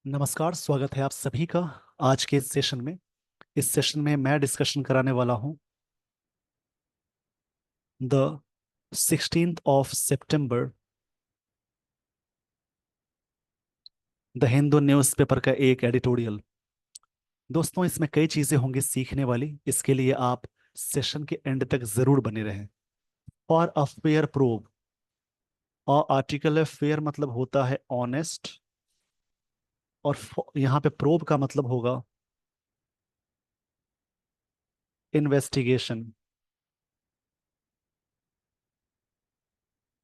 नमस्कार, स्वागत है आप सभी का आज के इस सेशन में। इस सेशन में मैं डिस्कशन कराने वाला हूं the 16th of September the Hindu newspaper का एक एडिटोरियल। दोस्तों, इसमें कई चीज़ें होंगी सीखने वाली, इसके लिए आप सेशन के एंड तक ज़रूर बने रहें। फॉर अ फेयर प्रोब, और आर्टिकल है फेयर मतलब होता है ऑनेस्ट, और यहाँ पे प्रोब का मतलब होगा इन्वेस्टिगेशन,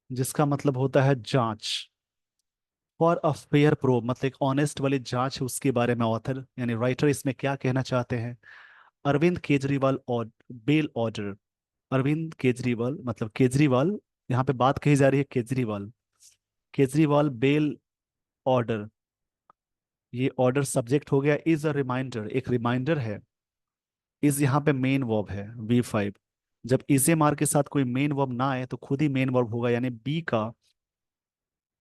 जिसका मतलब होता है जांच। फॉर अ फेयर प्रोब मतलब एक ऑनेस्ट वाली जांच है, उसके बारे में ऑथर यानी राइटर इसमें क्या कहना चाहते हैं। अरविंद केजरीवाल और बेल ऑर्डर। अरविंद केजरीवाल मतलब केजरीवाल, यहाँ पे बात कही जा रही है केजरीवाल। केजरीवाल बेल ऑर्डर, ये ऑर्डर सब्जेक्ट हो गया इज अ रिमाइंडर, एक रिमाइंडर है। इज यहाँ पे मेन वर्ब है V5। जब इसे मार के साथ कोई मेन वर्ब ना आए तो खुद ही मेन वर्ब होगा, यानी बी का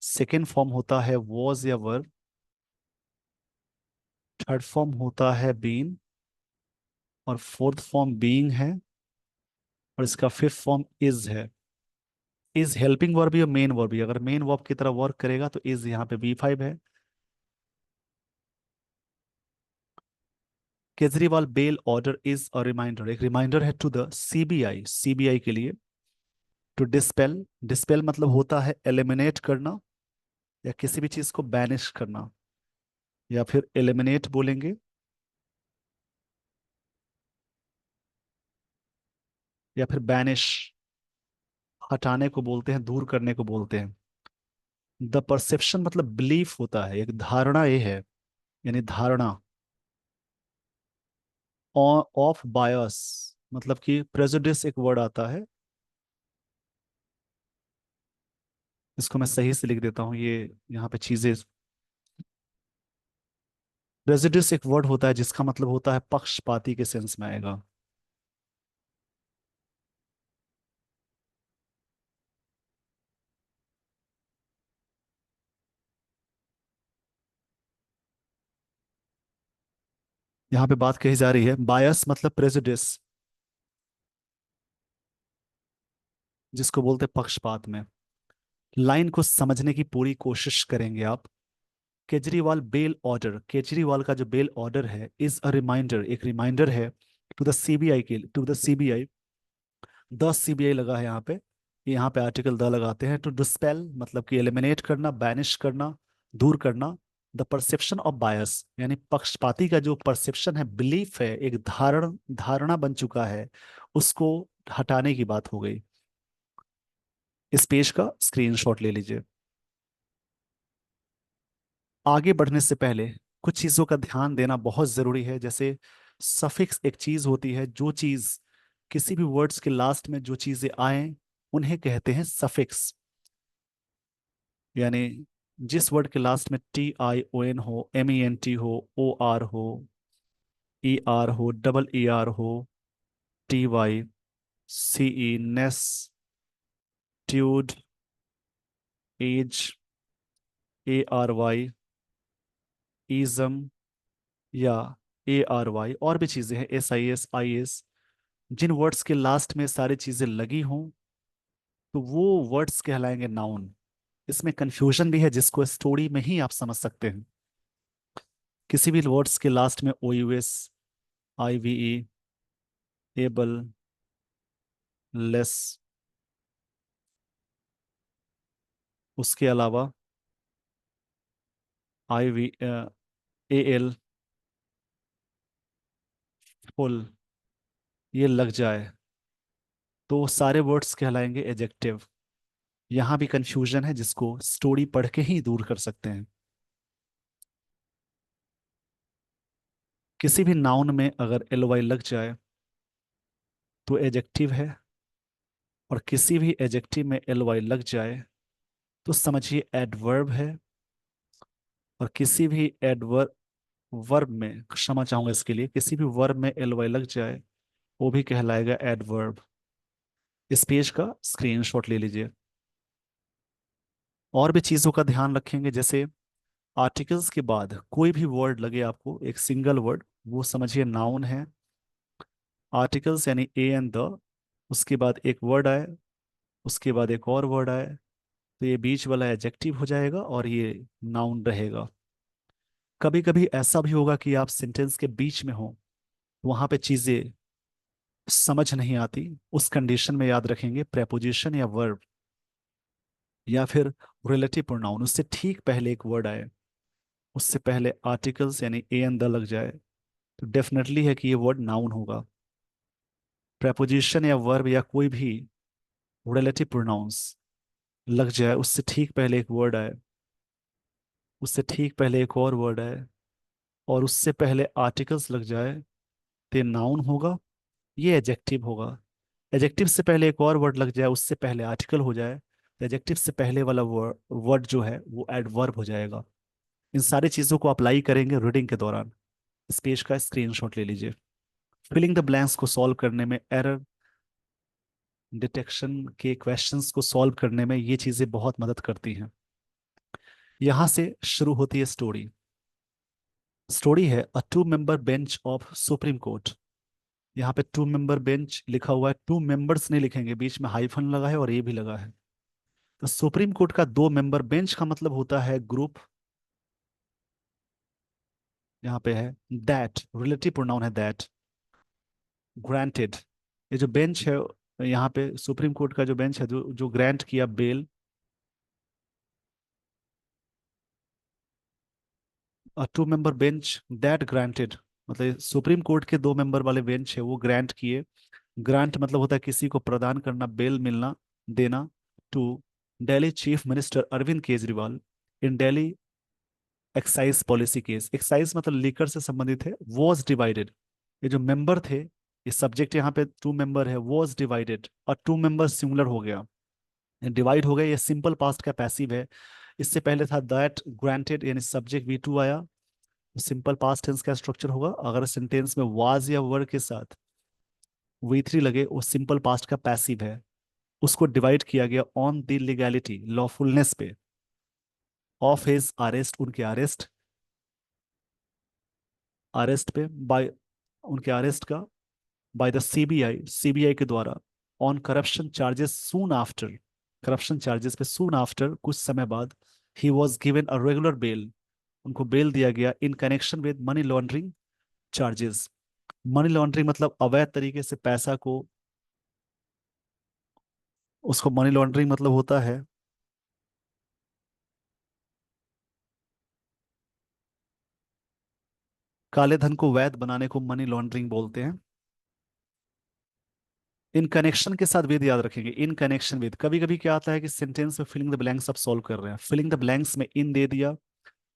सेकेंड फॉर्म होता है वॉज या वर, थर्ड फॉर्म होता है बीन, और फोर्थ फॉर्म बीइंग है, और इसका फिफ्थ फॉर्म इज है। इज हेल्पिंग वर्ब या मेन वर्ब, अगर मेन वर्ब की तरह वर्क करेगा तो इज यहाँ पे V5 है। Kejriwal bail order is a reminder, एक रिमाइंडर है टू द CBI, CBI के लिए। टू डिस्पेल, डिस्पेल मतलब होता है एलिमिनेट करना या किसी भी चीज को बैनिश करना, या फिर एलिमिनेट बोलेंगे, या फिर बैनिश, हटाने को बोलते हैं, दूर करने को बोलते हैं। द परसेप्शन मतलब बिलीफ होता है, एक धारणा ये है, यानी धारणा। ऑफ बायस मतलब कि प्रेजुडिस एक वर्ड आता है, इसको मैं सही से लिख देता हूँ, ये यहाँ पे चीजें। प्रेजुडिस एक वर्ड होता है जिसका मतलब होता है पक्षपाती के सेंस में आएगा। यहाँ पे बात कही जा रही है बायस मतलब प्रेजुडिस, जिसको बोलते हैं पक्षपात में। लाइन को समझने की पूरी कोशिश करेंगे आप। केजरीवाल बेल ऑर्डर, केजरीवाल का जो बेल ऑर्डर है इज अ रिमाइंडर, एक रिमाइंडर है टू द CBI के, to the CBI। The CBI लगा है यहाँ पे, यहाँ पे आर्टिकल द लगाते हैं। टू डिस्पेल मतलब कि एलिमिनेट करना, बैनिश करना, दूर करना। द परसेप्शन ऑफ बायस यानी पक्षपाती का जो परसेप्शन है, बिलीफ है, एक धारणा बन चुका है, उसको हटाने की बात हो गई। इस पेज का स्क्रीनशॉट ले लीजिए। आगे बढ़ने से पहले कुछ चीजों का ध्यान देना बहुत जरूरी है, जैसे सफिक्स एक चीज होती है, जो चीज किसी भी वर्ड्स के लास्ट में जो चीजें आए उन्हें कहते हैं सफिक्स। यानी जिस वर्ड के लास्ट में TION हो, MENT हो, OR हो, ER हो, EER हो, TY, CE, नेस, ट्यूड, एज, ARY, इजम, या ARY, और भी चीजें हैं, SIS, IS। जिन वर्ड्स के लास्ट में सारी चीजें लगी हों तो वो वर्ड्स कहलाएंगे नाउन। इसमें कंफ्यूजन भी है जिसको स्टोरी में ही आप समझ सकते हैं। किसी भी वर्ड्स के लास्ट में OUS, IVE, एबल, लेस, उसके अलावा AL, फुल, ये लग जाए तो सारे वर्ड्स कहलाएंगे एजेक्टिव। यहाँ भी कंफ्यूजन है जिसको स्टोरी पढ़ के ही दूर कर सकते हैं। किसी भी नाउन में अगर LY लग जाए तो एजेक्टिव है, और किसी भी एजेक्टिव में LY लग जाए तो समझिए एडवर्ब है, और किसी भी एडवर्ब वर्ब में, क्षमा चाहूंगा इसके लिए, किसी भी वर्ब में LY लग जाए वो भी कहलाएगा एडवर्ब। इस पेज का स्क्रीनशॉट ले लीजिए। और भी चीजों का ध्यान रखेंगे, जैसे आर्टिकल्स के बाद कोई भी वर्ड लगे आपको, एक सिंगल वर्ड, वो समझिए नाउन है। आर्टिकल्स यानी ए एंड द, उसके बाद एक वर्ड आए, उसके बाद एक और वर्ड आए, तो ये बीच वाला एडजेक्टिव हो जाएगा और ये नाउन रहेगा। कभी कभी ऐसा भी होगा कि आप सेंटेंस के बीच में हो, वहां पे चीजें समझ नहीं आती, उस कंडीशन में याद रखेंगे प्रेपोजिशन या वर्ब या फिर रिलेटिव प्रोनाउन, उससे ठीक पहले एक वर्ड आए, उससे पहले आर्टिकल्स यानी ए एंड द लग जाए, तो डेफिनेटली है कि ये वर्ड नाउन होगा। प्रेपोजिशन या वर्ब या कोई भी रिलेटिव प्रोनाउंस लग जाए, उससे ठीक पहले एक वर्ड आए, उससे ठीक पहले एक और वर्ड आए, और उससे पहले आर्टिकल्स लग जाए, तो ये नाउन होगा, ये एडजेक्टिव होगा। एडजेक्टिव से पहले एक और वर्ड लग जाए, उससे पहले आर्टिकल हो जाए, तो एडजेक्टिव से पहले वाला वर्ड वर्ड जो है वो एडवर्ब हो जाएगा। इन सारी चीजों को अप्लाई करेंगे रीडिंग के दौरान। इस पेज का स्क्रीनशॉट ले लीजिए। फिलिंग द ब्लैंक्स को सॉल्व करने में, एरर डिटेक्शन के क्वेश्चंस को सॉल्व करने में ये चीजें बहुत मदद करती हैं। यहां से शुरू होती है स्टोरी। स्टोरी है अ 2 member bench of supreme court. यहाँ पे 2 मेंबर बेंच लिखा हुआ है, 2 मेंबर्स नहीं लिखेंगे, बीच में हाइफन लगा है और ये भी लगा है। तो सुप्रीम कोर्ट का 2 मेंबर बेंच का मतलब होता है ग्रुप। यहाँ पे है दैट, रिलेटिव प्रोनाउन है दैट। ग्रांटेड, ये जो बेंच है, यहाँ पे सुप्रीम कोर्ट का जो बेंच है, जो जो ग्रांट किया bail. 2 member bench that granted, मतलब सुप्रीम कोर्ट के 2 मेंबर वाले बेंच है वो ग्रांट किए। ग्रांट मतलब होता है किसी को प्रदान करना, बेल मिलना, देना। To Delhi chief minister Arvind Kejriwal in Delhi excise policy case. Excise मतलब लीकर से संबंधित है। वॉज डिवाइडेड, ये जो मेंबर थे, ये सब्जेक्ट यहाँ पे 2 मेंबर है, वॉज डिवाइडेड और 2 मेंबर सिंगुलर हो गया, डिवाइड हो गया, ये सिंपल पास्ट का पैसिव है। इससे पहले था दैट ग्रांटेड, यानी सब्जेक्ट V2 आया, सिंपल पास्ट टेंस का स्ट्रक्चर होगा। अगर सेंटेंस में वाज या वर के साथ V3 लगे, वो सिंपल पास्ट का पैसिव है। उसको डिवाइड किया गया ऑन द लीगैलिटी, लॉफुलनेस पे, ऑफ हिज अरेस्ट, उनके अरेस्ट, अरेस्ट पे, बाय, उनके अरेस्ट का, बाय द सीबीआई, सीबीआई के द्वारा, on corruption charges soon after, corruption charges पे सून आफ्टर, कुछ समय बाद, ही was given a regular bail, उनको बेल दिया गया इन connection with money laundering charges. Money laundering मतलब अवैध तरीके से पैसा को, उसको मनी लॉन्ड्रिंग मतलब होता है काले धन को वैध बनाने को मनी लॉन्ड्रिंग बोलते हैं। इन कनेक्शन के साथ विद याद रखेंगे, इन कनेक्शन विद। कभी कभी क्या आता है कि सेंटेंस में फिलिंग द ब्लैंक्स आप सॉल्व कर रहे हैं, फिलिंग द ब्लैंक्स में इन दे दिया,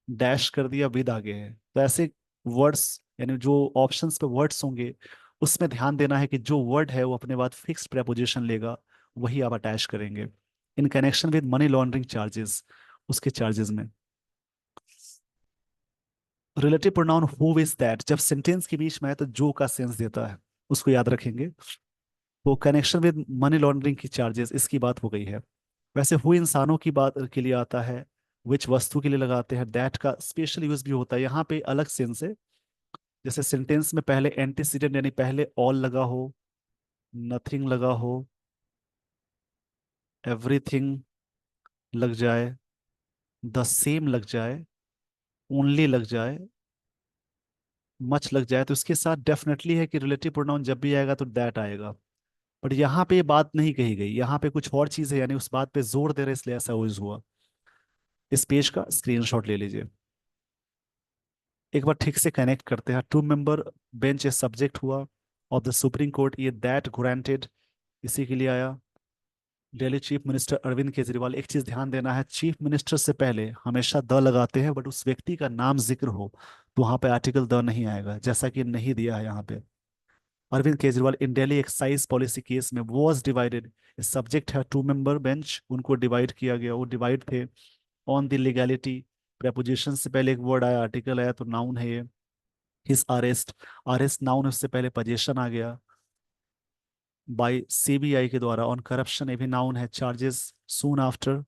डैश कर दिया, विद आगे है, तो ऐसे वर्ड्स यानी जो ऑप्शंस पे वर्ड्स होंगे, उसमें ध्यान देना है कि जो वर्ड है वो अपने बाद फिक्स्ड प्रेपोजिशन लेगा, वही आप अटैच करेंगे। इन connection with money laundering charges, उसके चार्जेस में। Relative pronoun who is that जब सेंटेंस के बीच में है तो जो का सेंस देता है, उसको याद रखेंगे। वो कनेक्शन विद मनी लॉन्ड्रिंग की चार्जेस, इसकी बात हो गई है। वैसे हु इंसानों की बात के लिए आता है, विच वस्तु के लिए लगाते हैं, दैट का स्पेशल यूज भी होता है, यहाँ पे अलग सेंस है। जैसे सेंटेंस में पहले एंटीसीडेंट यानी पहले ऑल लगा हो, नथिंग लगा हो, एवरीथिंग लग जाए, द सेम लग जाए, ओनली लग जाए, मच लग जाए, तो इसके साथ डेफिनेटली है कि रिलेटिव प्रोनाउन जब भी आएगा तो दैट आएगा। बट यहाँ पे ये बात नहीं कही गई, यहाँ पे कुछ और चीज है, यानी उस बात पे जोर दे रहे इसलिए ऐसा यूज हुआ। इस पेज का स्क्रीनशॉट ले लीजिए। एक बार ठीक से कनेक्ट करते हैं। 2 मेंबर बेंच ए सब्जेक्ट हुआ ऑफ द सुप्रीम कोर्ट, ये दैट ग्रांटेड इसी के लिए आया। दिल्ली चीफ मिनिस्टर अरविंद केजरीवाल, एक चीज ध्यान देना है, चीफ मिनिस्टर से पहले हमेशा द लगाते हैं, बट उस व्यक्ति का नाम जिक्र हो तो वहां पे आर्टिकल द नहीं आएगा, जैसा कि नहीं दिया है यहाँ पे। Arvind Kejriwal in Delhi excise policy case में वॉज डिवाइडेड, सब्जेक्ट है 2 मेंबर बेंच, उनको डिवाइड किया गया, वो डिवाइड थे ऑन द लीगैलिटी। प्रेपोजिशन से पहले एक वर्ड आया, आर्टिकल आया, तो नाउन है ये। हिज अरेस्ट, अरेस्ट नाउन, उससे पहले पोजीशन आ गया। बाय सीबीआई के द्वारा, ऑन करप्शन, ये भी नाउन है। Charges soon after,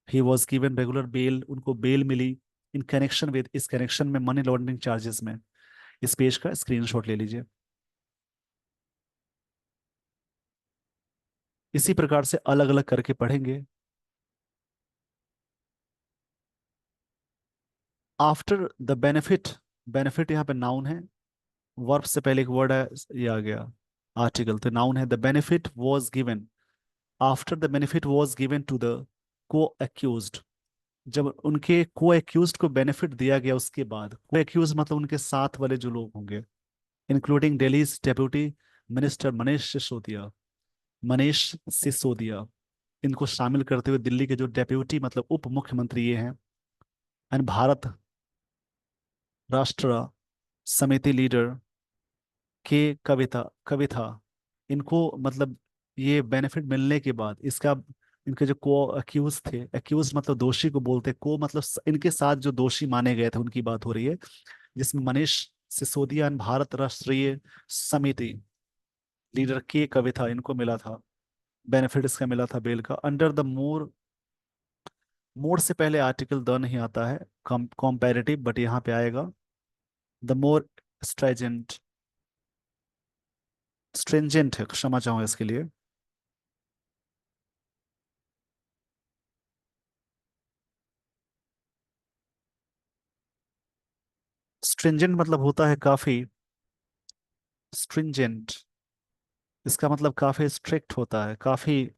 he was given regular bail, उनको बेल मिली। इन कनेक्शन विद, इस कनेक्शन में मनी लॉन्ड्रिंग चार्जेस में। इस पेज का स्क्रीनशॉट ले लीजिए। इसी प्रकार से अलग अलग करके पढ़ेंगे। आफ्टर द बेनिफिट, बेनिफिट यहाँ पे नाउन है, वर्ब से पहले एक वर्ड है, ये आ गया आर्टिकल, तो नाउन है। The benefit was given, after the benefit was given to the को अक्यूज्ड, जब उनके को एक्यूज को बेनिफिट दिया गया उसके बाद, को एक्यूज मतलब उनके साथ वाले जो लोग होंगे, including Delhi deputy minister Manish Sisodia, Manish Sisodia, इनको शामिल करते हुए दिल्ली के जो डेप्यूटी मतलब उप मुख्यमंत्री ये हैं, एंड भारत राष्ट्र समिति लीडर के कविता कविता, इनको मतलब ये बेनिफिट मिलने के बाद इसका, इनके जो को अक्यूज थे, अक्यूज मतलब दोषी को बोलते, को मतलब इनके साथ जो दोषी माने गए थे उनकी बात हो रही है, जिसमें मनीष सिसोदिया एंड भारत राष्ट्रीय समिति लीडर के कविता, इनको मिला था बेनिफिट, इसका मिला था बेल का। अंडर द मोर, मोर से पहले आर्टिकल द नहीं आता है, कॉम्पैरेटिव, बट यहाँ पे आएगा द मोर स्ट्रेजेंट, स्ट्रेंजेंट है, क्षमा चाहूंगा इसके लिए। स्ट्रिंजेंट मतलब होता है काफी, स्ट्रिंजेंट इसका मतलब काफी स्ट्रिक्ट होता है, काफी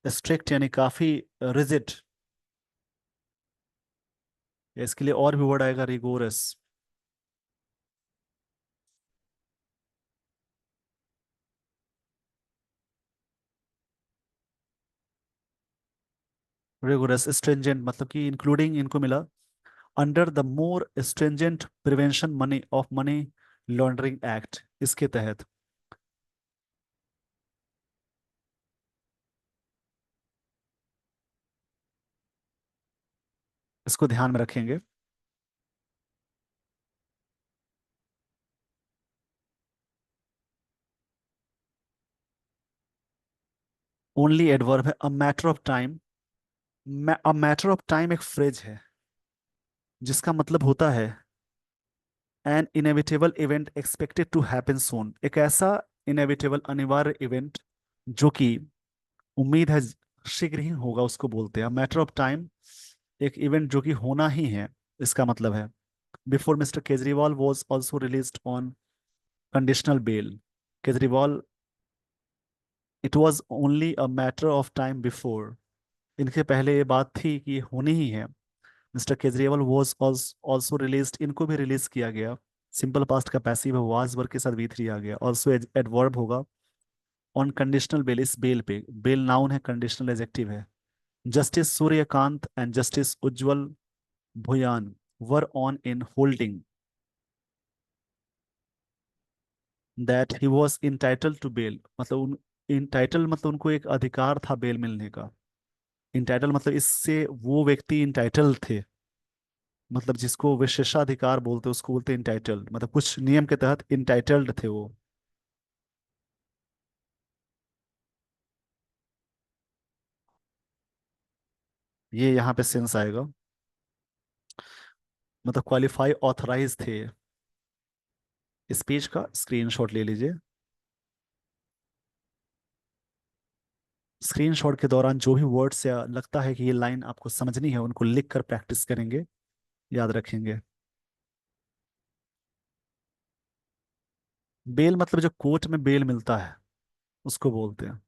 स्ट्रिक्ट यानी काफी रिजिड। इसके लिए और भी वर्ड आएगा, रिगोरस। रिगोरस स्ट्रिंजेंट मतलब कि इंक्लूडिंग इनको मिला under the more stringent prevention money of money laundering act, इसके तहत। इसको ध्यान में रखेंगे। ओनली एडवर्ब है, a matter of time. A matter of time एक फ्रेज है जिसका मतलब होता है an inevitable event expected to happen soon, एक ऐसा इनएविटेबल अनिवार्य इवेंट जो कि उम्मीद है शीघ्र ही होगा, उसको बोलते हैं मैटर ऑफ टाइम, एक इवेंट जो कि होना ही है, इसका मतलब है। Before mister Kejriwal was also released on conditional bail, Kejriwal, it was only a matter of time before, इनके पहले ये बात थी कि ये होनी ही है। Mister Kejriwal was also released, इनको भी रिलीज किया गया। सिंपल पास्ट का पैसिव है, वाज वर्ग के साथ वी थ्री आ गया। ऑल्सो एडवर्ब होगा ऑन कंडीशनल बेल, इस बेल पे, बेल नाउन है, कंडीशनल एडजेक्टिव है। Justice Suryakant and justice Ujjwal Bhuyan were on in holding that he was entitled to bail, मतलब उन, इंटाइटल मतलब उनको एक अधिकार था बेल मिलने का। इंटाइटल मतलब इससे वो व्यक्ति इंटाइटल थे, मतलब जिसको विशेषाधिकार बोलते हैं उसको बोलते हैं इंटाइटल्ड, मतलब कुछ नियम के तहत इंटाइटल्ड थे वो। ये यहाँ पे सेंस आएगा, मतलब क्वालिफाई ऑथराइज थे। इस पेज का स्क्रीनशॉट ले लीजिए। स्क्रीनशॉट के दौरान जो भी वर्ड्स या लगता है कि ये लाइन आपको समझनी है, उनको लिख कर प्रैक्टिस करेंगे, याद रखेंगे। बेल मतलब जो कोर्ट में बेल मिलता है उसको बोलते हैं।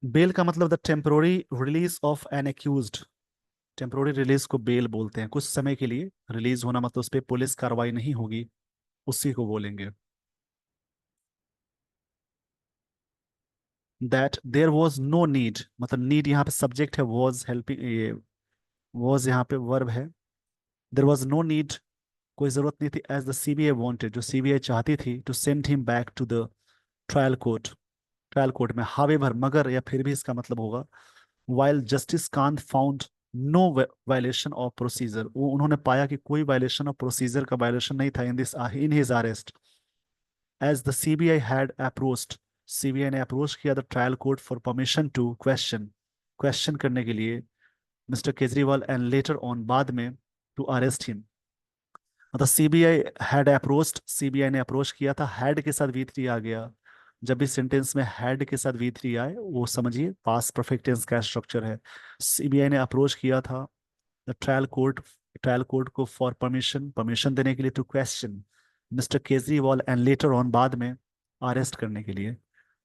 बेल का मतलब the temporary release of N accused, temporary release को बेल बोलते हैं, कुछ समय के लिए रिलीज होना, मतलब उस पर पुलिस कार्रवाई नहीं होगी, उसी को बोलेंगे। That there was no need, मतलब नीड यहाँ पे सब्जेक्ट है, वॉज हेल्पिंग, ये वॉज यहाँ पे वर्ब है। देयर वॉज नो नीड, कोई जरूरत नहीं थी, एज द सीबीआई वांटेड, जो सीबीआई चाहती थी, to send him back to the trial court, trial court में, हावेवर मगर, या फिर भी इसका मतलब होगा while justice Kant found no violation of procedure, वो उन्होंने पाया कि कोई वायलेशन ऑफ प्रोसीजर का वायलेशन नहीं था in this, in his arrest as the CBI had approached, CBI ने अप्रोच किया the trial court for permission to question, question करने के लिए mister Kejriwal and later on बाद में टू अरेस्ट हिम। मतलब सीबीआई हैड अप्रोच्ड, सीबीआई ने approach किया था, हैड के साथ वी थ्री आ गया। जब भी सेंटेंस में हैड के साथ वी थ्री आए वो समझिए पास्ट परफेक्ट टेंस का स्ट्रक्चर है। सीबीआई ने अप्रोच किया था the trial court, trial court को फॉर परमिशन, परमिशन देने के लिए to question mister Kejriwal and later on बाद में अरेस्ट करने के लिए।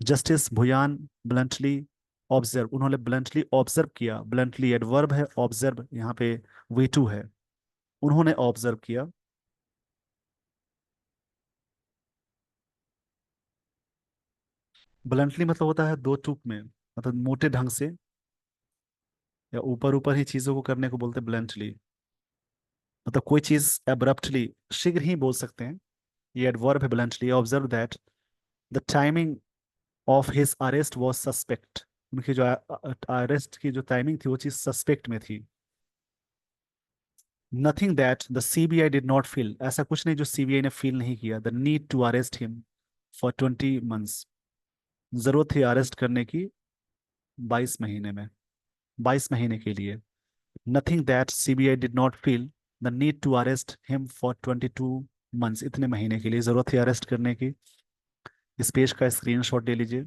जस्टिस भुयान ब्लंटली ऑब्जर्व, उन्होंने ब्लंटली ऑब्जर्व किया, ब्लंटली एडवर्ब है, ऑब्जर्व यहाँ पे वी टू है, उन्होंने ऑब्जर्व किया। ब्लंटली मतलब होता है दो टूक में, मतलब मोटे ढंग से या ऊपर ऊपर ही चीजों को करने को बोलते हैं ब्लंटली। मतलब कोई चीज एब्रप्टली, शीघ्र ही बोल सकते हैं, ये एडवर्ब है bluntly. Observe that the timing of his arrest was suspect, उनकी जो अरेस्ट की जो टाइमिंग थी वो चीज सस्पेक्ट में थी। Nothing that the CBI did not feel, ऐसा कुछ नहीं जो सीबीआई ने फील नहीं किया, the need to arrest him for 20 months, जरूरत थी अरेस्ट करने की 22 महीने में, 22 महीने के लिए। Nothing that CBI did not feel the need to arrest him for 22 months, इतने महीने के लिए जरूरत थी अरेस्ट करने की। इस पेज का स्क्रीनशॉट ले लीजिए।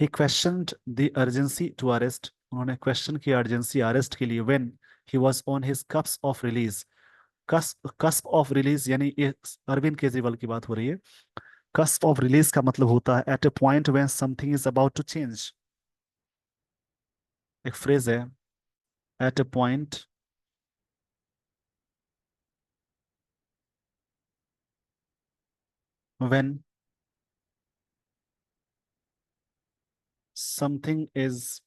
He questioned the urgency to arrest, उन्होंने क्वेश्चन किया अर्जेंसी अरेस्ट के लिए when he was on his cusp of release. Cusp of release यानी ये अरविंद केजरीवाल की बात हो रही है। कस्प ऑफ रिलीज का मतलब होता है at a point when something is about to change. एक फ्रेज है, at a point when something is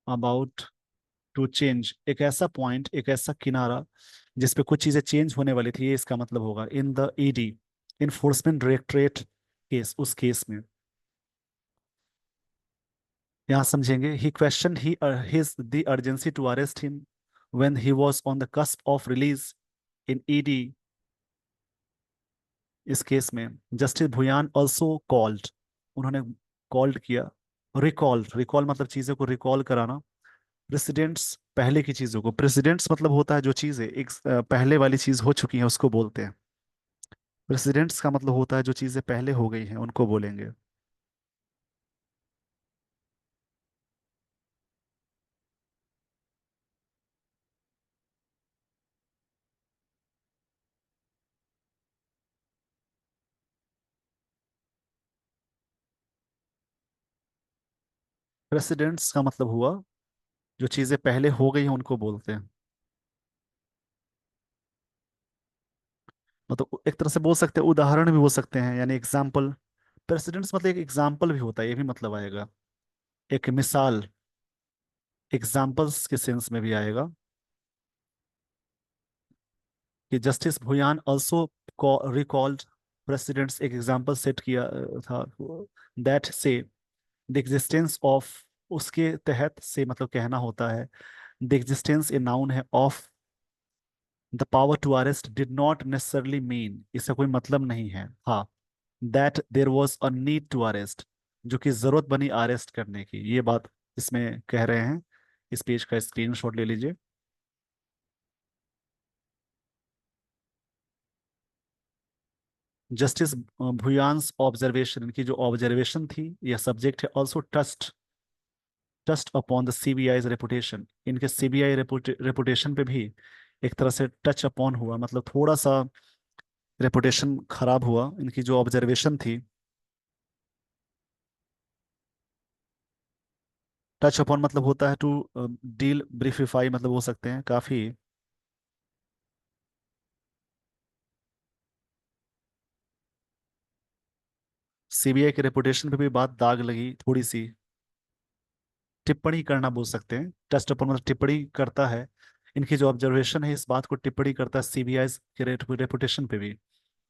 about to change, एक ऐसा पॉइंट, एक ऐसा किनारा जिस पे कुछ चीजें चेंज होने वाली थी, ये इसका मतलब होगा। In the ED, enforcement directorate case, उस केस में यहाँ समझेंगे। He question he his the urgency to arrest him when he was on the cusp of release in ED, इस केस में जस्टिस भुयान ऑल्सो कॉल्ड, उन्होंने कॉल्ड किया। Recall, recall मतलब चीजों को रिकॉल कराना। प्रेसिडेंट्स, पहले की चीजों को, प्रेसिडेंट्स मतलब होता है जो चीजें एक पहले वाली चीज हो चुकी है उसको बोलते हैं। प्रेसिडेंट्स का मतलब होता है जो चीजें पहले हो गई हैं उनको बोलेंगे। प्रेसिडेंट्स का मतलब हुआ जो चीजें पहले हो गई हैं उनको बोलते हैं। मतलब एक तरह से बोल सकते हैं, उदाहरण भी बोल सकते हैं, यानी एग्जाम्पल। प्रेसिडेंट्स मतलब एक एग्जाम्पल भी होता है, ये भी मतलब आएगा, एक मिसाल, एग्जाम्पल्स के सेंस में भी आएगा। कि justice Bhuyan also recalled precedents, एक एग्जाम्पल सेट किया था, दैट से द एग्जिस्टेंस ऑफ, उसके तहत से मतलब कहना होता है, द एग्जिस्टेंस ए नाउन है, of the power to arrest did not necessarily mean, इसका कोई मतलब नहीं है, हाँ, that there was a need to arrest, जो कि जरूरत बनी अरेस्ट करने की, ये बात इसमें कह रहे हैं। इस पेज का स्क्रीनशॉट ले लीजिए। जस्टिस भुयान्स ऑब्जर्वेशन, इनकी जो ऑब्जर्वेशन थी, यह सब्जेक्ट है, ऑल्सो टस्ट अपॉन द सीबीआईज रेपुटेशन, इनके सीबीआई रेपुटेशन पे भी एक तरह से टच अपॉन हुआ, मतलब थोड़ा सा रेपुटेशन खराब हुआ, इनकी जो ऑब्जर्वेशन थी। टच अपॉन मतलब होता है टू डील, ब्रीफिफाई मतलब हो सकते हैं काफी। सीबीआई के रेपुटेशन पे भी बात दाग लगी थोड़ी सी, टिप्पणी करना बोल सकते हैं, टच अपॉन मतलब टिप्पणी करता है। इनकी जो ऑब्जर्वेशन है इस बात को टिप्पणी करता है सीबीआई के रेपुटेशन पे भी।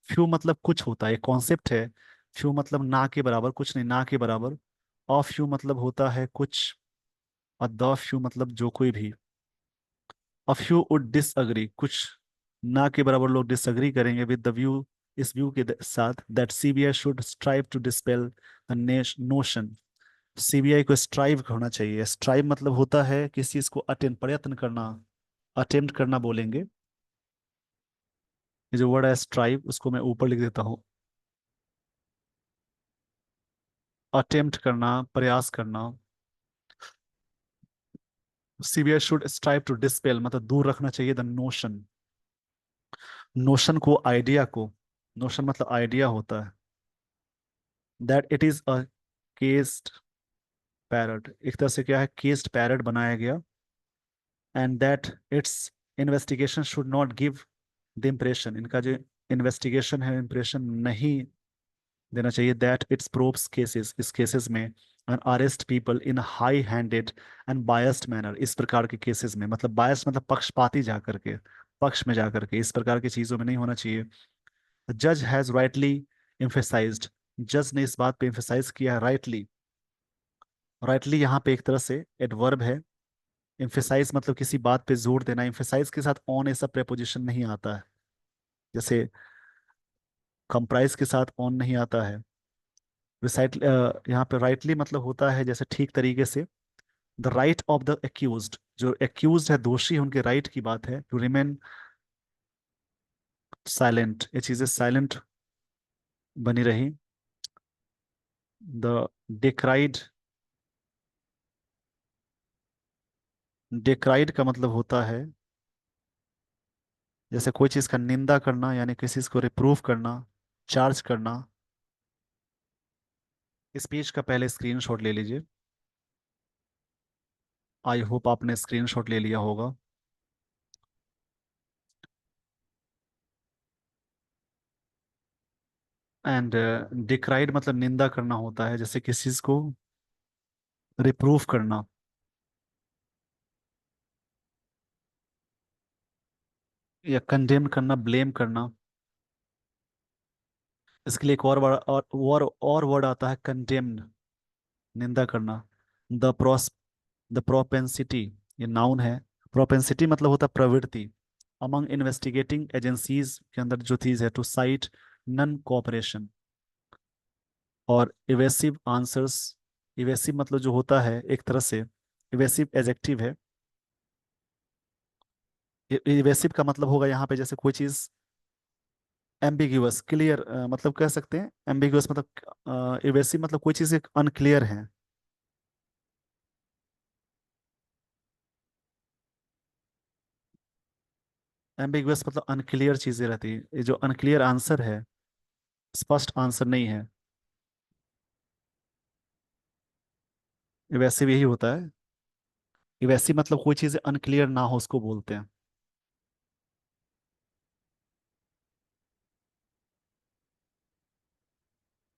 फ्यू मतलब कुछ होता है, कॉन्सेप्ट है। फ्यू मतलब ना के बराबर, कुछ नहीं, ना के बराबर। ऑफ फ्यू मतलब होता है कुछ, और द फ्यू मतलब जो कोई भी। अ फ्यू वुड डिसअग्री, कुछ ना के बराबर लोग डिसअग्री करेंगे विद द व्यू, इस व्यू के साथ, that CBI should strive to dispel the notion. CBI को स्ट्राइव होना चाहिए। स्ट्राइव मतलब होता है किसी चीज को अटेम्प्ट, प्रयत्न करना, अटेम्प्ट करना बोलेंगे। ये जो वर्ड है स्ट्राइव, उसको मैं ऊपर लिख देता हूँ। अटेम्प्ट करना, प्रयास करना। CBI should strive to dispel मतलब दूर रखना चाहिए द नोशन, नोशन को, आइडिया को। नोशन मतलब आइडिया होता है। That it is a caged parrot, एक तरह से क्या है, केस्ड पैरट बनाया गया। And that its investigation should not give the impression, इनका जो इन्वेस्टिगेशन है इम्प्रेशन नहीं देना चाहिए, दैट इट्स प्रोब्स केसेस, इस केसेस में, and arrest people in high handed and biased manner, इस प्रकार के केसेस में, मतलब बायस्ड मतलब पक्षपाती जा करके, पक्ष में जा करके, इस प्रकार की चीजों में नहीं होना चाहिए। जज हैज राइटली एम्फेसाइज्ड, जज ने इस बात पे एम्फेसाइज किया है राइटली। राइटली यहाँ पे एक तरह से एडवर्ब है। एम्फेसाइज मतलब किसी बात पे जोर देना, एम्फेसाइज के साथ ऑन ऐसा प्रेपोजिशन नहीं आता है, जैसे कंप्राइज के साथ ऑन नहीं आता है। रिसाइट यहाँ पे राइटली मतलब होता है जैसे ठीक तरीके से। The right of the accused, जो एक्यूज्ड है, दोषी है, उनके राइट की बात है, टू रिमेन साइलेंट, ये चीजें साइलेंट बनी रही। द डिक्राइड, डिक्राइड का मतलब होता है जैसे कोई चीज का निंदा करना, यानी किसी चीज को रिप्रूव करना, चार्ज करना। इस पेज का पहले स्क्रीनशॉट ले लीजिए। आई होप आपने स्क्रीनशॉट ले लिया होगा। एंड डिक्राइड मतलब निंदा करना होता है, जैसे किसी चीज को रिप्रूव करना, या कंडेम करना, ब्लेम करना। इसके लिए एक और वर्ड, और वर्ड आता है कंडेम्ड, निंदा करना। द प्रोस द प्रोपेंसिटी, ये नाउन है। प्रोपेंसिटी मतलब होता है प्रवृत्ति। अमंग इन्वेस्टिगेटिंग एजेंसीज के अंदर जो चीज है, टू साइट नन कोऑपरेशन और इवेसिव आंसर्स। इवेसिव मतलब जो होता है एक तरह से, इवेसिव एजेक्टिव है। इवेसिव का मतलब होगा यहाँ पे जैसे कोई चीज एम्बिग्यूअस, क्लियर, मतलब कह सकते हैं एम्बिग्यूअस मतलब इवेसिव मतलब कोई चीज अनक्लियर है। एम्बिगुअस मतलब अनक्लियर चीजें रहती है, ये जो अनक्लियर आंसर है, स्पष्ट आंसर नहीं है, ये वैसे भी यही होता है। ये वैसे मतलब कोई चीज अनक्लियर ना हो उसको बोलते हैं।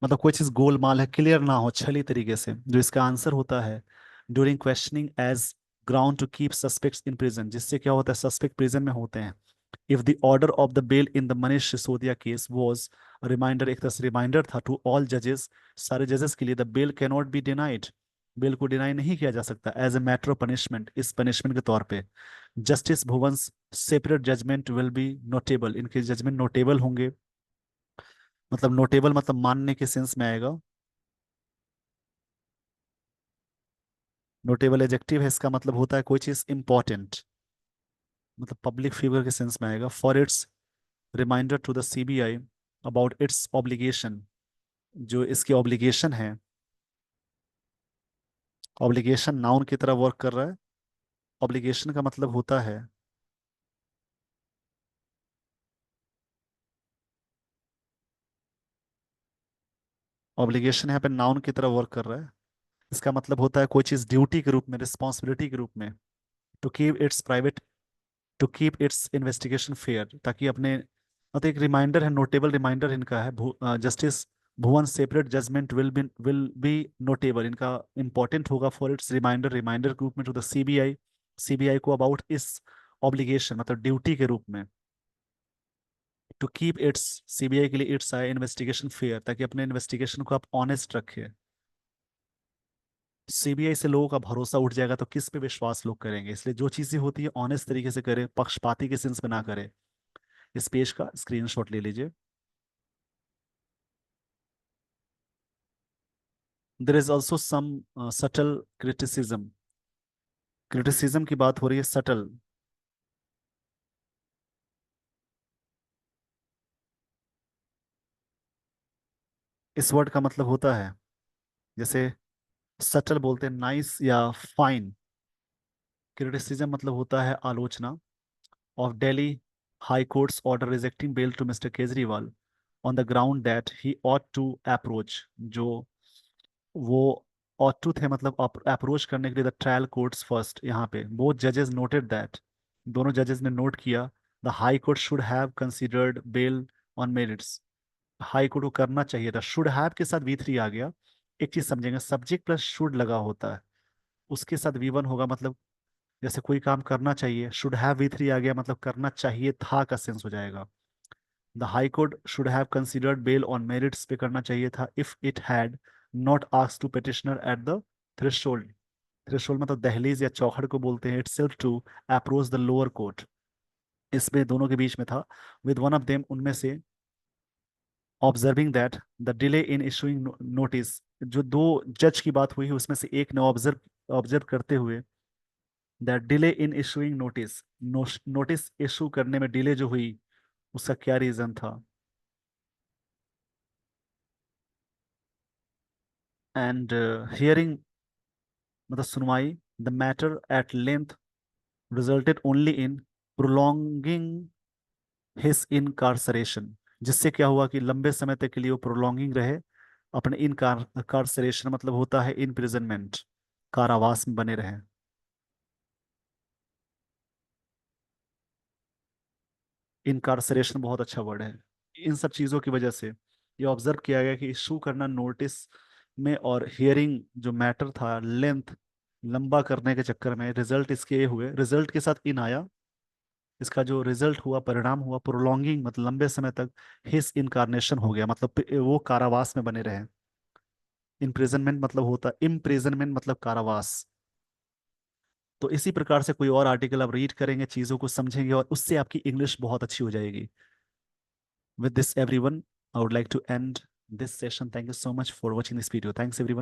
मतलब कोई चीज गोलमाल है, क्लियर ना हो, छली तरीके से, जो इसका आंसर होता है during questioning as ground to keep suspects in prison, जिससे क्या होता है, सस्पेक्ट प्रिजन में होते हैं। If the order of the bail in the Manish Sisodia case was reminder, एक तरह से रिमाइंडर था टू ऑल जजेस, सारे जजेस के लिए, the bail can not be denied, bail को डिनाई नहीं किया जा सकता as a matter of punishment, इस पनिशमेंट के तौर पे। Justice Bhuyan's separate judgment will be notable, इनके जजमेंट नोटेबल होंगे। मतलब नोटेबल मतलब मानने के सेंस में आएगा। नोटेबल एडजेक्टिव है, इसका मतलब होता है कोई चीज इंपॉर्टेंट, मतलब पब्लिक फिगर के सेंस में आएगा। For its reminder to the CBI about its obligation, जो इसकी ऑब्लिगेशन है, ऑब्लिगेशन नाउन की तरह वर्क कर रहा है। ऑब्लिगेशन का मतलब होता है, ऑब्लिगेशन यहाँ पे नाउन की तरह वर्क कर रहा है। इसका मतलब होता है कोई चीज ड्यूटी के रूप में, रिस्पॉन्सिबिलिटी के रूप में। To keep its private, to keep its investigation fair, ताकि अपने, मतलब एक रिमाइंडर है, नोटेबल रिमाइंडर इनका है। Justice Bhuvan separate judgment will be notable, इनका इंपॉर्टेंट होगा फॉर इट्स रिमाइंडर, रिमाइंडर के रूप में टू द सीबीआई, सीबीआई को अबाउट इस ऑब्लिगेशन मतलब ड्यूटी के रूप में। टू कीप इट्स, सीबीआई के लिए इट्स आए इन्वेस्टिगेशन फेयर, ताकि अपने इन्वेस्टिगेशन को आप ऑनेस्ट रखें। सीबीआई से लोगों का भरोसा उठ जाएगा तो किस पे विश्वास लोग करेंगे, इसलिए जो चीजें होती है ऑनेस्ट तरीके से करें, पक्षपाती के सेंस में ना करें। इस पेज का स्क्रीनशॉट ले लीजिए। There is also some subtle criticism. Criticism की बात हो रही है, सटल। इस वर्ड का मतलब होता है, जैसे सटल बोलते हैं नाइस या फाइन। क्रिटिसिज्म मतलब होता है आलोचना। Of Delhi high court's order rejecting bail to mister Kejriwal on the ground that he ought to approach. जो वो ought to थे, मतलब अप्रोच करने के लिए द ट्रायल कोर्ट्स फर्स्ट। यहाँ पे बोथ जजेस नोटेड दैट, दोनों जजेस ने नोट किया, the high court should have considered bail on merits. High court को करना चाहिए था। शुड हैव के साथ V3 आ गया। एक चीज समझेंगे, सब्जेक्ट प्लस शुड लगा होता है, उसके साथ V1 होगा, मतलब जैसे कोई काम करना चाहिए, शुड हैव V3 आ गया, मतलब करना चाहिए था का सेंस हो जाएगा। The high court should have considered bail on merits पे करना चाहिए था, if it had not asked to petitioner at the threshold. Threshold मतलब दहलीज या चौखड़ को बोलते हैं, itself to approach the lower court. इसमें दोनों के बीच में था, विद वन ऑफ देम, उनमें से, observing that the delay in issuing notice. जो दो जज की बात हुई है उसमें से एक ने ऑब्जर्व ऑब्जर्व करते हुए, that delay in issuing notice, notice issue करने में डिले जो हुई, उसका क्या रीजन था। एंड हियरिंग मतलब सुनवाई, the matter at length resulted only in prolonging his इनकार्सरेशन। जिससे क्या हुआ कि लंबे समय तक के लिए वो प्रोलॉन्गिंग रहे अपने इनकार्सरेशन, मतलब होता है इनप्रिजनमेंट, कारावास में बने रहे। इनकार्सरेशन बहुत अच्छा वर्ड है। इन सब चीज़ों की वजह से ये ऑब्जर्व किया गया कि इशू करना नोटिस में और हियरिंग जो मैटर था लेंथ लंबा करने के चक्कर में रिजल्ट इसके ये हुए, रिजल्ट के साथ इन आया, इसका जो रिजल्ट हुआ, परिणाम हुआ प्रोलॉन्गिंग, मतलब लंबे समय तक हिस इनकारनेशन हो गया, मतलब वो कारावास में बने रहे। इम्प्रिजनमेंट मतलब होता, इम्प्रिजनमेंट मतलब कारावास। तो इसी प्रकार से कोई और आर्टिकल आप रीड करेंगे, चीज़ों को समझेंगे और उससे आपकी इंग्लिश बहुत अच्छी हो जाएगी। With this, everyone, I would like to end this session. Thank you so much for watching this video. Thanks, everyone.